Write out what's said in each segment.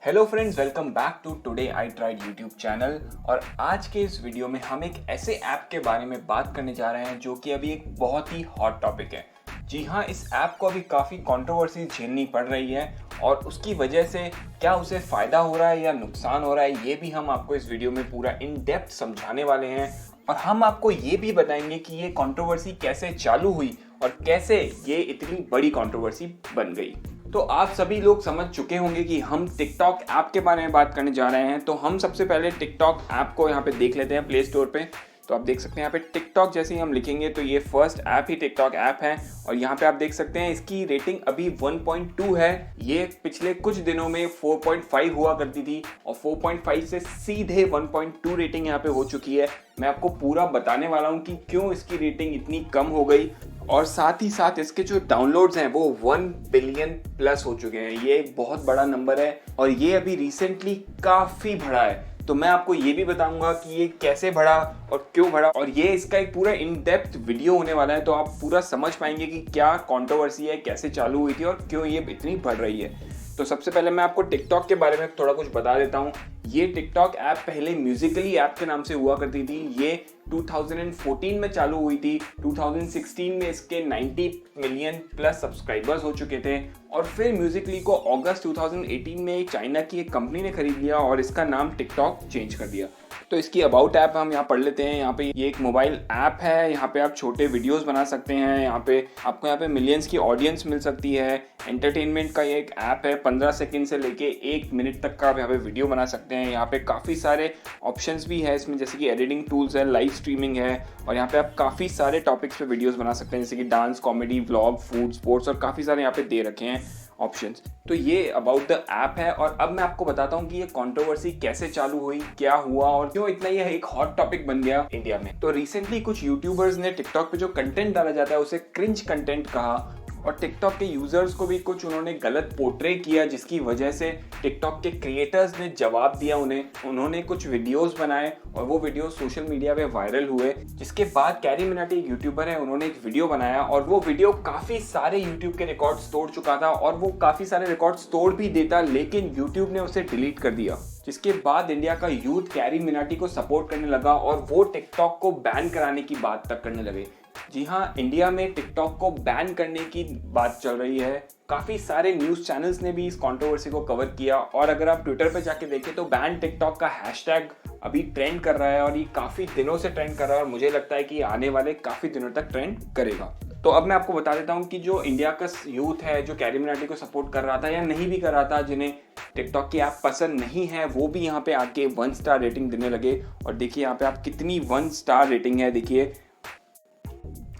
Hello friends, welcome back to today I tried YouTube channel. और आज के इस वीडियो में हम एक ऐसे ऐप के बारे में बात करने जा रहे हैं जो कि अभी एक बहुत ही हॉट टॉपिक है। जी हाँ, इस ऐप को अभी काफ़ी कंट्रोवर्सी झेलनी पड़ रही है और उसकी वजह से क्या उसे फ़ायदा हो रहा है या नुकसान हो रहा है, ये भी हम आपको इस वीडियो में पूरा इन डेप्थ समझाने वाले हैं। और हम आपको ये भी बताएंगे कि ये कंट्रोवर्सी कैसे चालू हुई और कैसे ये इतनी बड़ी कंट्रोवर्सी बन गई। तो आप सभी लोग समझ चुके होंगे कि हम टिकटॉक ऐप के बारे में बात करने जा रहे हैं। तो हम सबसे पहले टिकटॉक ऐप को यहाँ पे देख लेते हैं प्ले स्टोर पे। तो आप देख सकते हैं यहाँ पे टिकटॉक जैसे ही हम लिखेंगे तो ये फर्स्ट ऐप ही टिकटॉक ऐप है। और यहाँ पे आप देख सकते हैं इसकी रेटिंग अभी 1.2 है। ये पिछले कुछ दिनों में 4.5 हुआ करती थी और 4.5 से सीधे 1.2 रेटिंग यहाँ पे हो चुकी है। मैं आपको पूरा बताने वाला हूँ कि क्यों इसकी रेटिंग इतनी कम हो गई और साथ ही साथ इसके जो डाउनलोड्स हैं वो 1 बिलियन प्लस हो चुके हैं। ये एक बहुत बड़ा नंबर है और ये अभी रिसेंटली काफ़ी बढ़ा है। तो मैं आपको ये भी बताऊंगा कि ये कैसे बढ़ा और क्यों बढ़ा, और ये इसका एक पूरा इन डेप्थ वीडियो होने वाला है। तो आप पूरा समझ पाएंगे कि क्या कंट्रोवर्सी है, कैसे चालू हुई थी और क्यों ये इतनी बढ़ रही है। तो सबसे पहले मैं आपको टिकटॉक के बारे में थोड़ा कुछ बता देता हूँ। ये टिकटॉक ऐप पहले म्यूजिकली ऐप के नाम से हुआ करती थी। ये 2014 में चालू हुई थी। 2016 में इसके 90 मिलियन प्लस सब्सक्राइबर्स हो चुके थे और फिर म्यूजिकली को अगस्त 2018 में चाइना की एक कंपनी ने खरीद लिया और इसका नाम टिकटॉक चेंज कर दिया। तो इसकी अबाउट ऐप हम यहाँ पढ़ लेते हैं। यहाँ पे ये एक मोबाइल ऐप है। यहाँ पे आप छोटे वीडियोस बना सकते हैं। यहाँ पे आपको यहाँ पे मिलियंस की ऑडियंस मिल सकती है। एंटरटेनमेंट का ये एक ऐप है। 15 सेकंड से लेके 1 मिनट तक का आप यहाँ पे वीडियो बना सकते हैं। यहाँ पे काफ़ी सारे ऑप्शंस भी है इसमें, जैसे कि एडिटिंग टूल्स है, लाइव स्ट्रीमिंग है और यहाँ पे आप काफ़ी सारे टॉपिक्स पे वीडियोस बना सकते हैं, जैसे कि dance, comedy, vlog, food, sports और काफ़ी सारे यहाँ पे दे रखे हैं ऑप्शंस। तो ये अबाउट द ऐप है। और अब मैं आपको बताता हूँ कि ये कंट्रोवर्सी कैसे चालू हुई, क्या हुआ और क्यों इतना ये एक हॉट टॉपिक बन गया इंडिया में। तो रिसेंटली कुछ यूट्यूबर्स ने टिकटॉक पे जो कंटेंट डाला जाता है उसे क्रिंज कंटेंट कहा और टिकटॉक के यूजर्स को भी कुछ उन्होंने गलत पोर्ट्रे किया, जिसकी वजह से टिकटॉक के क्रिएटर्स ने जवाब दिया उन्होंने कुछ वीडियोस बनाए और वो वीडियो सोशल मीडिया पे वायरल हुए। जिसके बाद कैरी मिनाटी एक यूट्यूबर है, उन्होंने एक वीडियो बनाया और वो वीडियो काफ़ी सारे यूट्यूब के रिकॉर्ड्स तोड़ चुका था और वो काफ़ी सारे रिकॉर्ड्स तोड़ भी देता, लेकिन यूट्यूब ने उसे डिलीट कर दिया। जिसके बाद इंडिया का यूथ कैरी मिनाटी को सपोर्ट करने लगा और वो टिकटॉक को बैन कराने की बात तक करने लगे। जी हाँ, इंडिया में टिकटॉक को बैन करने की बात चल रही है। काफ़ी सारे न्यूज़ चैनल्स ने भी इस कंट्रोवर्सी को कवर किया और अगर आप ट्विटर पे जाके देखें तो बैन टिकटॉक का हैशटैग अभी ट्रेंड कर रहा है और ये काफ़ी दिनों से ट्रेंड कर रहा है और मुझे लगता है कि आने वाले काफ़ी दिनों तक ट्रेंड करेगा। तो अब मैं आपको बता देता हूँ कि जो इंडिया का यूथ है जो कैरी मिनाटी को सपोर्ट कर रहा था या नहीं भी कर रहा था, जिन्हें टिकटॉक की ऐप पसंद नहीं है, वो भी यहाँ पे आके 1 स्टार रेटिंग देने लगे। और देखिए यहाँ पे आप कितनी 1 स्टार रेटिंग है।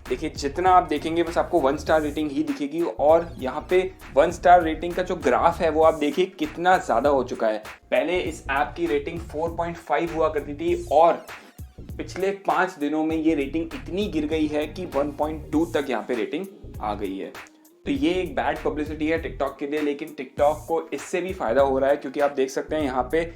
देखिए जितना आप देखेंगे बस आपको 1 स्टार रेटिंग ही दिखेगी। और यहाँ पे 1 स्टार रेटिंग का जो ग्राफ है वो आप देखिए कितना ज़्यादा हो चुका है। पहले इस ऐप की रेटिंग 4.5 हुआ करती थी और पिछले 5 दिनों में ये रेटिंग इतनी गिर गई है कि 1.2 तक यहाँ पे रेटिंग आ गई है। तो ये एक बैड पब्लिसिटी है टिकटॉक के लिए, लेकिन टिकटॉक को इससे भी फ़ायदा हो रहा है क्योंकि आप देख सकते हैं यहाँ पे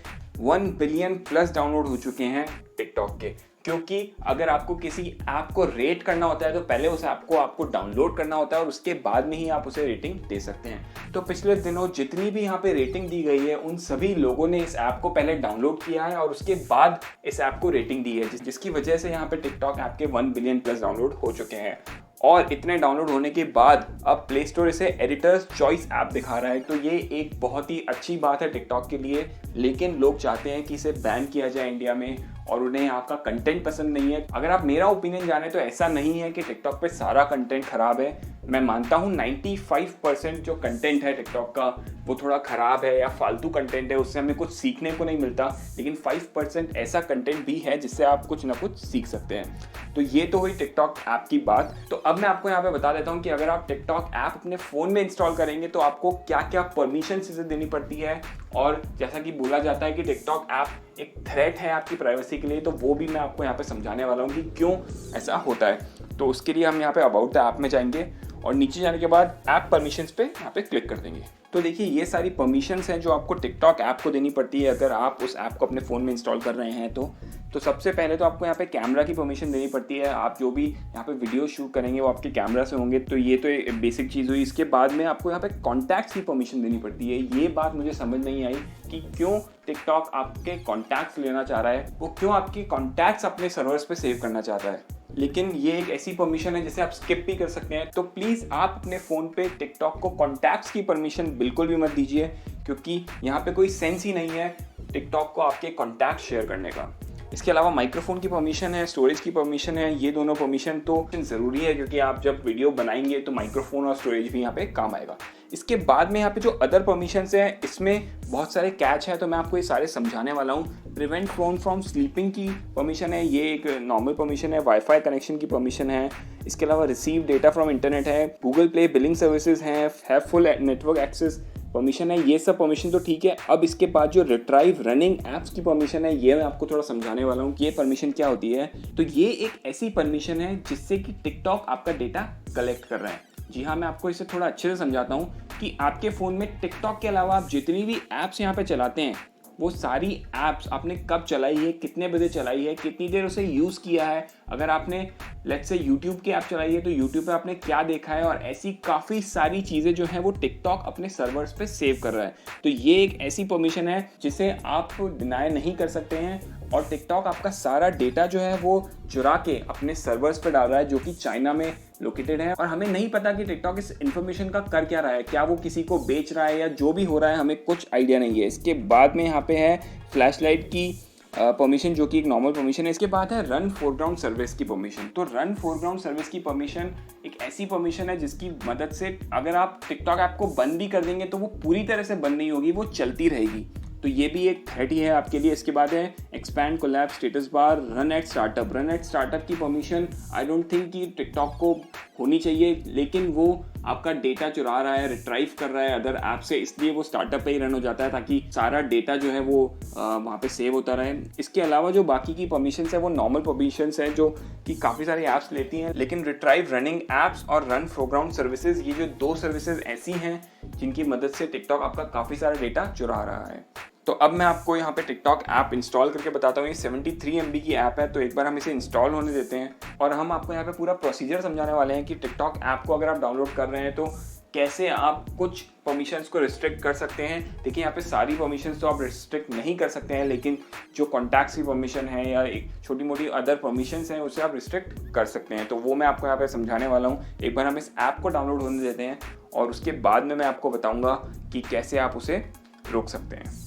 1 बिलियन प्लस डाउनलोड हो चुके हैं टिकटॉक के। क्योंकि अगर आपको किसी ऐप को रेट करना होता है तो पहले उस ऐप को आपको डाउनलोड करना होता है और उसके बाद में ही आप उसे रेटिंग दे सकते हैं। तो पिछले दिनों जितनी भी यहाँ पे रेटिंग दी गई है उन सभी लोगों ने इस ऐप को पहले डाउनलोड किया है और उसके बाद इस ऐप को रेटिंग दी है, जिसकी वजह से यहाँ पे टिकटॉक ऐप के 1 बिलियन प्लस डाउनलोड हो चुके हैं। और इतने डाउनलोड होने के बाद अब प्ले स्टोर इसे एडिटर्स चॉइस ऐप दिखा रहा है। तो ये एक बहुत ही अच्छी बात है टिकटॉक के लिए, लेकिन लोग चाहते हैं कि इसे बैन किया जाए इंडिया में और उन्हें यहाँ का कंटेंट पसंद नहीं है। अगर आप मेरा ओपिनियन जाने तो ऐसा नहीं है कि टिकटॉक पे सारा कंटेंट खराब है। मैं मानता हूँ 95% जो कंटेंट है टिकटॉक का वो थोड़ा ख़राब है या फालतू कंटेंट है, उससे हमें कुछ सीखने को नहीं मिलता, लेकिन 5% ऐसा कंटेंट भी है जिससे आप कुछ ना कुछ सीख सकते हैं। तो ये तो हुई टिकटॉक ऐप की बात। तो अब मैं आपको यहाँ पे बता देता हूँ कि अगर आप टिकटॉक ऐप अपने फ़ोन में इंस्टॉल करेंगे तो आपको क्या क्या परमिशन इसे देनी पड़ती है। और जैसा कि बोला जाता है कि टिकटॉक ऐप एक थ्रेट है आपकी प्राइवेसी के लिए, तो वो भी मैं आपको यहाँ पे समझाने वाला हूँ कि क्यों ऐसा होता है। तो उसके लिए हम यहाँ पे अबाउट द ऐप में जाएंगे और नीचे जाने के बाद ऐप परमिशंस पे यहाँ पे क्लिक कर देंगे। तो देखिए ये सारी परमिशंस हैं जो आपको टिकटॉक ऐप को देनी पड़ती है अगर आप उस ऐप को अपने फ़ोन में इंस्टॉल कर रहे हैं तो सबसे पहले तो आपको यहाँ पे कैमरा की परमिशन देनी पड़ती है। आप जो भी यहाँ पे वीडियो शूट करेंगे वो आपके कैमरा से होंगे, तो ये तो बेसिक चीज़ हुई। इसके बाद में आपको यहाँ पे कॉन्टैक्ट्स की परमिशन देनी पड़ती है। ये बात मुझे समझ नहीं आई कि क्यों टिकटॉक आपके कॉन्टैक्ट्स लेना चाह रहा है, वो क्यों आपके कॉन्टैक्ट्स अपने सर्वर्स पे सेव करना चाहता है। लेकिन ये एक ऐसी परमिशन है जिसे आप स्किप भी कर सकते हैं। तो प्लीज़ आप अपने फ़ोन पे टिकटॉक को कॉन्टैक्ट्स की परमिशन बिल्कुल भी मत दीजिए, क्योंकि यहाँ पे कोई सेंस ही नहीं है टिकटॉक को आपके कॉन्टैक्ट शेयर करने का। इसके अलावा माइक्रोफोन की परमिशन है, स्टोरेज की परमिशन है। ये दोनों परमिशन तो ज़रूरी है क्योंकि आप जब वीडियो बनाएंगे तो माइक्रोफोन और स्टोरेज भी यहाँ पे काम आएगा। इसके बाद में यहाँ पे जो अदर परमिशंस हैं इसमें बहुत सारे कैच है, तो मैं आपको ये सारे समझाने वाला हूँ। प्रिवेंट फोन फ्रॉम स्लीपिंग की परमिशन है, ये एक नॉर्मल परमिशन है। वाईफाई कनेक्शन की परमिशन है। इसके अलावा रिसीव डेटा फ्रॉम इंटरनेट है। गूगल प्ले बिलिंग सर्विसेज हैं। Have full network access permission है। ये सब परमिशन तो ठीक है। अब इसके बाद जो रिट्राइव रनिंग ऐप्स की परमिशन है ये मैं आपको थोड़ा समझाने वाला हूँ कि ये परमिशन क्या होती है। तो ये एक ऐसी परमिशन है जिससे कि टिकटॉक आपका डेटा कलेक्ट कर रहा है। जी हाँ, मैं आपको इसे थोड़ा अच्छे से समझाता हूँ कि आपके फ़ोन में टिकटॉक के अलावा आप जितनी भी ऐप्स यहाँ पे चलाते हैं वो सारी ऐप्स आपने कब चलाई है, कितने बजे चलाई है, कितनी देर उसे यूज़ किया है। अगर आपने लेट्स से यूट्यूब की ऐप चलाई है तो यूट्यूब पे आपने क्या देखा है, और ऐसी काफ़ी सारी चीज़ें जो हैं वो टिकटॉक अपने सर्वर्स पे सेव कर रहा है। तो ये एक ऐसी परमिशन है जिसे आप डिनाई नहीं कर सकते हैं, और टिकटॉक आपका सारा डेटा जो है वो चुरा के अपने सर्वर्स पे डाल रहा है जो कि चाइना में लोकेटेड है। और हमें नहीं पता कि टिकटॉक इस इन्फॉर्मेशन का कर क्या रहा है, क्या वो किसी को बेच रहा है या जो भी हो रहा है, हमें कुछ आइडिया नहीं है। इसके बाद में यहाँ पे है फ्लैशलाइट की परमिशन जो कि एक नॉर्मल परमिशन है। इसके बाद है रन फोरग्राउंड सर्विस की परमिशन। तो रन फोरग्राउंड सर्विस की परमिशन एक ऐसी परमिशन है जिसकी मदद से अगर आप टिकटॉक ऐप को बंद भी कर देंगे तो वो पूरी तरह से बंद नहीं होगी, वो चलती रहेगी। तो ये भी एक थ्रेट ही है आपके लिए। इसके बाद है expand collapse status bar run at startup. Run at startup की परमिशन आई डोंट थिंक कि टिकटॉक को होनी चाहिए, लेकिन वो आपका डेटा चुरा रहा है, रिट्राइव कर रहा है अदर ऐप से, इसलिए वो स्टार्टअप पे ही रन हो जाता है ताकि सारा डेटा जो है वो वहाँ पे सेव होता रहे। इसके अलावा जो बाकी की परमिशंस है वो नॉर्मल परमिशंस है जो कि काफ़ी सारी ऐप्स लेती हैं, लेकिन रिट्राइव रनिंग ऐप्स और रन फोरग्राउंड सर्विसेज ये जो दो सर्विसेज ऐसी हैं जिनकी मदद से टिकटॉक आपका काफ़ी सारा डेटा चुरा रहा है। तो अब मैं आपको यहाँ पे टिकटॉक ऐप इंस्टॉल करके बताता हूँ। ये 73 MB की ऐप है, तो एक बार हम इसे इंस्टॉल होने देते हैं और हम आपको यहाँ पे पूरा प्रोसीजर समझाने वाले हैं कि टिकटॉक ऐप को अगर आप डाउनलोड कर रहे हैं तो कैसे आप कुछ परमिशंस को रिस्ट्रिक्ट कर सकते हैं। देखिए यहाँ पे सारी परमिशंस तो आप रिस्ट्रिक्ट नहीं कर सकते हैं, लेकिन जो कॉन्टैक्ट्स की परमिशन है या एक छोटी मोटी अदर परमिशंस हैं उसे आप रिस्ट्रिक्ट कर सकते हैं। तो वो मैं आपको यहाँ पे समझाने वाला हूँ। एक बार हम इस ऐप को डाउनलोड होने देते हैं और उसके बाद में मैं आपको बताऊँगा कि कैसे आप उसे रोक सकते हैं।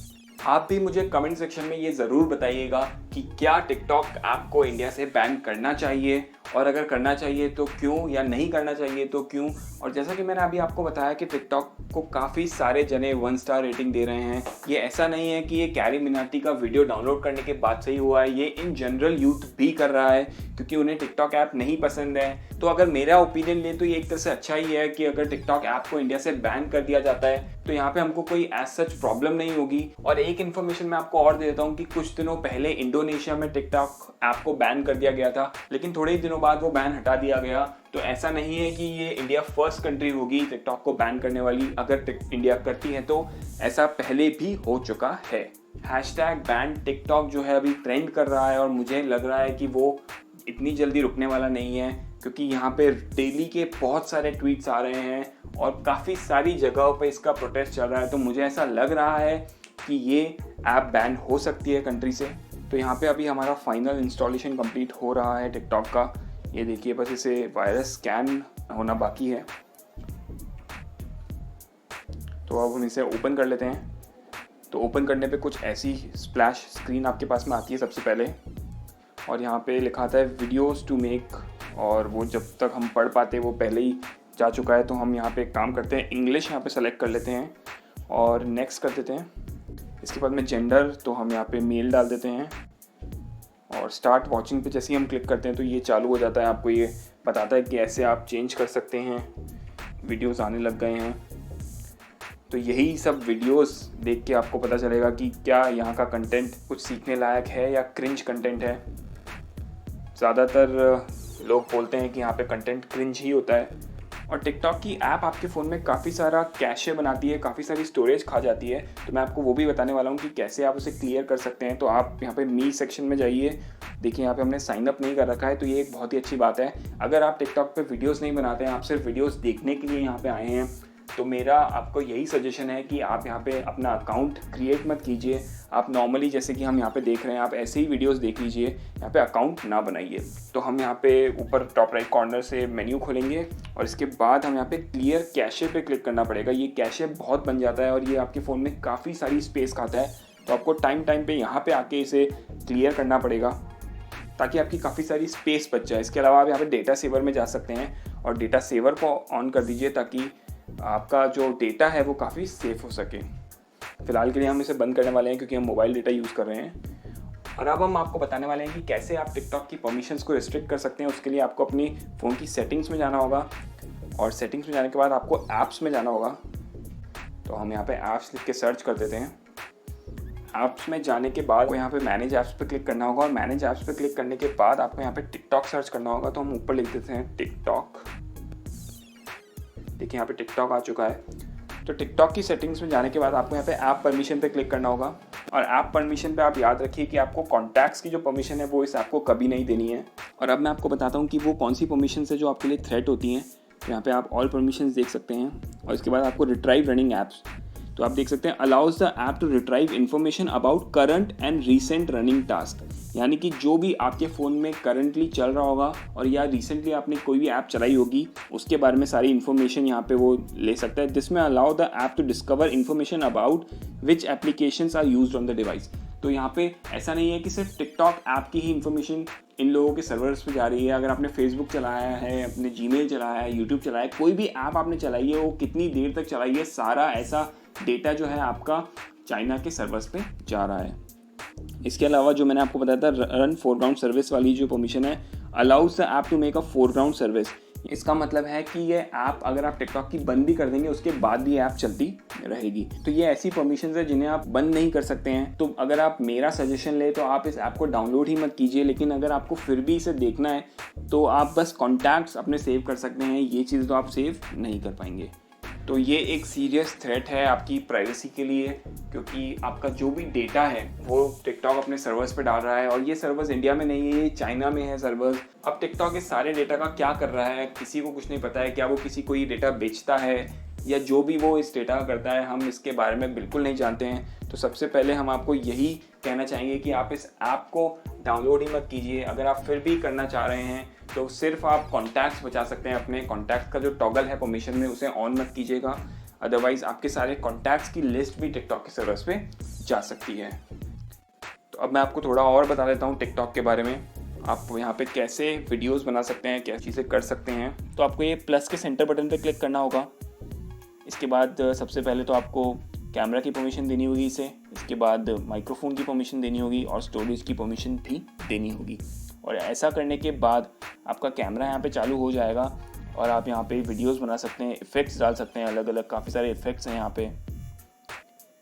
आप भी मुझे कमेंट सेक्शन में ये ज़रूर बताइएगा कि क्या टिकटॉक ऐप को इंडिया से बैन करना चाहिए, और अगर करना चाहिए तो क्यों, या नहीं करना चाहिए तो क्यों। और जैसा कि मैंने अभी आपको बताया कि टिकटॉक को काफ़ी सारे जने 1 स्टार रेटिंग दे रहे हैं। ये ऐसा नहीं है कि ये कैरी मिनाटी का वीडियो डाउनलोड करने के बाद सही हुआ है, ये इन जनरल यूथ भी कर रहा है क्योंकि उन्हें टिकटॉक ऐप नहीं पसंद है। तो अगर मेरा ओपिनियन ले तो ये एक तरह से अच्छा ही है कि अगर टिकटॉक ऐप को इंडिया से बैन कर दिया जाता है तो यहाँ पे हमको कोई एज सच प्रॉब्लम नहीं होगी। और एक इन्फॉर्मेशन मैं आपको और दे देता हूँ कि कुछ दिनों पहले इंडोनेशिया में टिकटॉक ऐप को बैन कर दिया गया था, लेकिन थोड़े ही दिनों बाद वो बैन हटा दिया गया। तो ऐसा नहीं है कि ये इंडिया फर्स्ट कंट्री होगी टिकटॉक को बैन करने वाली। अगर इंडिया करती है तो ऐसा पहले भी हो चुका है। #बैन टिकटॉक जो है अभी ट्रेंड कर रहा है और मुझे लग रहा है कि वो इतनी जल्दी रुकने वाला नहीं है, क्योंकि यहाँ पे डेली के बहुत सारे ट्वीट्स आ रहे हैं और काफ़ी सारी जगहों पे इसका प्रोटेस्ट चल रहा है। तो मुझे ऐसा लग रहा है कि ये ऐप बैन हो सकती है कंट्री से। तो यहाँ पे अभी हमारा फाइनल इंस्टॉलेशन कंप्लीट हो रहा है टिकटॉक का। ये देखिए, बस इसे वायरस स्कैन होना बाकी है। तो अब हम इसे ओपन कर लेते हैं। तो ओपन करने पे कुछ ऐसी स्प्लैश स्क्रीन आपके पास में आती है सबसे पहले, और यहाँ पे लिखा आता है वीडियोस टू मेक, और वो जब तक हम पढ़ पाते वो पहले ही जा चुका है। तो हम यहाँ पे एक काम करते हैं, इंग्लिश यहाँ पे सेलेक्ट कर लेते हैं और नेक्स्ट कर देते हैं। इसके बाद में जेंडर, तो हम यहाँ पे मेल डाल देते हैं, और स्टार्ट वॉचिंग पे जैसे ही हम क्लिक करते हैं तो ये चालू हो जाता है। आपको ये बताता है कि ऐसे आप चेंज कर सकते हैं, वीडियोस आने लग गए हैं। तो यही सब वीडियोस देख के आपको पता चलेगा कि क्या यहाँ का कंटेंट कुछ सीखने लायक है या क्रिंज कंटेंट है। ज़्यादातर लोग बोलते हैं कि यहाँ पे कंटेंट क्रिंज ही होता है, और टिकटॉक की ऐप आपके फ़ोन में काफ़ी सारा कैशे बनाती है, काफ़ी सारी स्टोरेज खा जाती है। तो मैं आपको वो भी बताने वाला हूँ कि कैसे आप उसे क्लियर कर सकते हैं। तो आप यहाँ पे मी सेक्शन में जाइए, देखिए यहाँ पे हमने साइन अप नहीं कर रखा है, तो ये एक बहुत ही अच्छी बात है। अगर आप टिकटॉक पे वीडियोस नहीं बनाते हैं, आप सिर्फ वीडियोस देखने के लिए यहाँ पे आए हैं, तो मेरा आपको यही सजेशन है कि आप यहाँ पे अपना अकाउंट क्रिएट मत कीजिए। आप नॉर्मली जैसे कि हम यहाँ पे देख रहे हैं, आप ऐसे ही वीडियोस देख लीजिए, यहाँ पे अकाउंट ना बनाइए। तो हम यहाँ पे ऊपर टॉप राइट कॉर्नर से मेन्यू खोलेंगे और इसके बाद हम यहाँ पे क्लियर कैशे पे क्लिक करना पड़ेगा। ये कैशे बहुत बन जाता है और ये आपके फ़ोन में काफ़ी सारी स्पेस खाता है, तो आपको टाइम पे यहाँ पे आके इसे क्लियर करना पड़ेगा ताकि आपकी काफ़ी सारी स्पेस बच जाए। इसके अलावा आप यहाँ पे डेटा सेवर में जा सकते हैं और डेटा सेवर को ऑन कर दीजिए ताकि आपका जो डेटा है वो काफ़ी सेफ हो सके। फ़िलहाल के लिए हम इसे बंद करने वाले हैं क्योंकि हम मोबाइल डेटा यूज़ कर रहे हैं। और अब हम आपको बताने वाले हैं कि कैसे आप टिकटॉक की परमिशंस को रिस्ट्रिक्ट कर सकते हैं। उसके लिए आपको अपनी फ़ोन की सेटिंग्स में जाना होगा और सेटिंग्स में जाने के बाद आपको ऐप्स में जाना होगा। तो हम यहाँ पे ऐप्स लिख के सर्च कर देते हैं। ऐप्स में जाने के बाद आपको यहाँ पे मैनेज ऐप्स पे क्लिक करना होगा और मैनेज ऐप्स पे क्लिक करने के बाद आपको यहाँ पे टिकटॉक सर्च करना होगा। तो हम ऊपर लिख देते हैं टिकटॉक। देखिए यहाँ पे टिकटॉक आ चुका है। तो टिकटॉक की सेटिंग्स में जाने के बाद आपको यहाँ पे ऐप परमिशन पे क्लिक करना होगा और ऐप परमिशन पे आप याद रखिए कि आपको कॉन्टैक्ट्स की जो परमिशन है वो इस ऐप को कभी नहीं देनी है। और अब मैं आपको बताता हूँ कि वो कौन सी परमिशन है जो आपके लिए थ्रेट होती हैं। तो यहाँ पे आप ऑल परमिशंस देख सकते हैं और इसके बाद आपको रिट्राइव रनिंग ऐप्स। तो आप देख सकते हैं allows the app to retrieve information about current and recent running tasks, यानी कि जो भी आपके फ़ोन में करंटली चल रहा होगा और या रिसेंटली आपने कोई भी ऐप चलाई होगी उसके बारे में सारी इन्फॉर्मेशन यहाँ पे वो ले सकता है। जिसमें allow the app to discover information about which applications are used on the device. तो यहाँ पे ऐसा नहीं है कि सिर्फ टिकटॉक ऐप की ही इन्फॉर्मेशन इन लोगों के सर्वर्स पे जा रही है। अगर आपने फेसबुक चलाया है, अपने जीमेल चलाया है, यूट्यूब चलाया है, कोई भी ऐप आपने चलाई है, वो कितनी देर तक चलाई है, सारा ऐसा डेटा जो है आपका चाइना के सर्वर्स पे जा रहा है। इसके अलावा जो मैंने आपको बताया था रन फोरग्राउंड सर्विस वाली जो परमिशन है, allows the app to make a foreground service. इसका मतलब है कि ये ऐप अगर आप टिकटॉक की बंद भी कर देंगे उसके बाद भी ऐप चलती रहेगी। तो ये ऐसी परमिशंस है जिन्हें आप बंद नहीं कर सकते हैं। तो अगर आप मेरा सजेशन ले तो आप इस ऐप को डाउनलोड ही मत कीजिए, लेकिन अगर आपको फिर भी इसे देखना है तो आप बस कॉन्टैक्ट्स अपने सेव कर सकते हैं। ये चीज़ तो आप सेव नहीं कर पाएंगे। तो ये एक सीरियस थ्रेट है आपकी प्राइवेसी के लिए, क्योंकि आपका जो भी डेटा है वो टिकटॉक अपने सर्वर्स पे डाल रहा है और ये सर्वर्स इंडिया में नहीं है, ये चाइना में है सर्वर्स। अब टिकटॉक इस सारे डेटा का क्या कर रहा है किसी को कुछ नहीं पता है। क्या वो किसी को ये डेटा बेचता है या जो भी वो इस डेटा का करता है, हम इसके बारे में बिल्कुल नहीं जानते हैं। तो सबसे पहले हम आपको यही कहना चाहेंगे कि आप इस ऐप को डाउनलोड ही मत कीजिए। अगर आप फिर भी करना चाह रहे हैं तो सिर्फ आप कॉन्टैक्ट्स बचा सकते हैं। अपने कॉन्टैक्ट्स का जो टॉगल है परमिशन में उसे ऑन मत कीजिएगा, अदरवाइज आपके सारे कॉन्टैक्ट्स की लिस्ट भी टिकटॉक के सर्वर्स पे जा सकती है। तो अब मैं आपको थोड़ा और बता देता हूँ टिकटॉक के बारे में। आप यहाँ पे कैसे वीडियोस बना सकते हैं, क्या चीज़ें कर सकते हैं। तो आपको ये प्लस के सेंटर बटन पे क्लिक करना होगा। इसके बाद सबसे पहले तो आपको कैमरा की परमिशन देनी होगी इसे, इसके बाद माइक्रोफोन की परमिशन देनी होगी और स्टोरेज की परमिशन भी देनी होगी। और ऐसा करने के बाद आपका कैमरा यहाँ पे चालू हो जाएगा और आप यहाँ पे वीडियोस बना सकते हैं, इफ़ेक्ट्स डाल सकते हैं, अलग अलग काफ़ी सारे इफ़ेक्ट्स हैं यहाँ पे।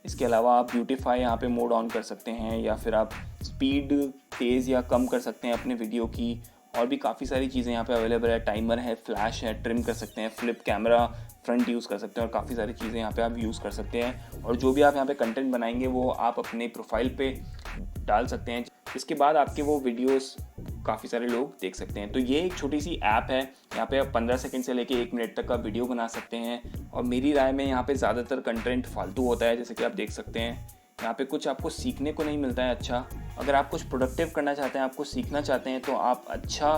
इसके अलावा आप ब्यूटीफाई यहाँ पे मोड ऑन कर सकते हैं या फिर आप स्पीड तेज़ या कम कर सकते हैं अपने वीडियो की। और भी काफ़ी सारी चीज़ें यहाँ पे अवेलेबल है, टाइमर है, फ्लैश है, ट्रिम कर सकते हैं, फ्लिप कैमरा फ्रंट यूज़ कर सकते हैं और काफ़ी सारी चीज़ें यहाँ पे आप यूज़ कर सकते हैं। और जो भी आप यहाँ पे कंटेंट बनाएंगे वो आप अपने प्रोफाइल पे डाल सकते हैं। इसके बाद आपके वो वीडियोस काफ़ी सारे लोग देख सकते हैं। तो ये एक छोटी सी ऐप है, यहाँ पे आप 15 सेकंड से लेके 1 मिनट तक का वीडियो बना सकते हैं। और मेरी राय में यहाँ पे ज़्यादातर कंटेंट फालतू होता है, जैसे कि आप देख सकते हैं यहाँ पे कुछ आपको सीखने को नहीं मिलता है। अच्छा, अगर आप कुछ प्रोडक्टिव करना चाहते हैं, आपको सीखना चाहते हैं, तो आप अच्छा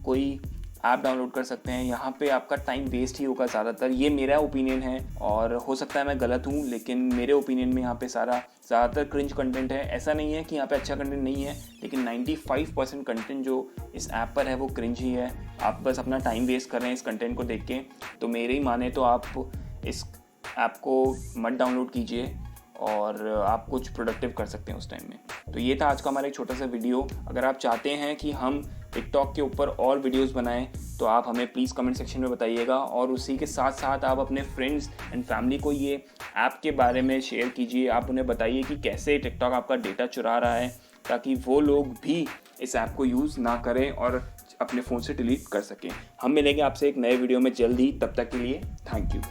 कोई ऐप डाउनलोड कर सकते हैं। यहाँ पे आपका टाइम वेस्ट ही होगा ज़्यादातर, ये मेरा ओपिनियन है और हो सकता है मैं गलत हूँ, लेकिन मेरे ओपिनियन में यहाँ पे ज़्यादातर क्रिंज कंटेंट है। ऐसा नहीं है कि यहाँ पे अच्छा कंटेंट नहीं है, लेकिन 95% कंटेंट जो इस ऐप पर है वो क्रिंज ही है। आप बस अपना टाइम वेस्ट कर रहे हैं इस कंटेंट को देख के। तो मेरे ही माने तो आप इस ऐप को मत डाउनलोड कीजिए और आप कुछ प्रोडक्टिव कर सकते हैं उस टाइम में। तो ये था आज का हमारा एक छोटा सा वीडियो। अगर आप चाहते हैं कि हम टिकटॉक के ऊपर और वीडियोस बनाएं तो आप हमें प्लीज़ कमेंट सेक्शन में बताइएगा और उसी के साथ साथ आप अपने फ्रेंड्स एंड फैमिली को ये ऐप के बारे में शेयर कीजिए। आप उन्हें बताइए कि कैसे टिकटॉक आपका डेटा चुरा रहा है, ताकि वो लोग भी इस ऐप को यूज़ ना करें और अपने फ़ोन से डिलीट कर सकें। हम मिलेंगे आपसे एक नए वीडियो में जल्द ही, तब तक के लिए थैंक यू।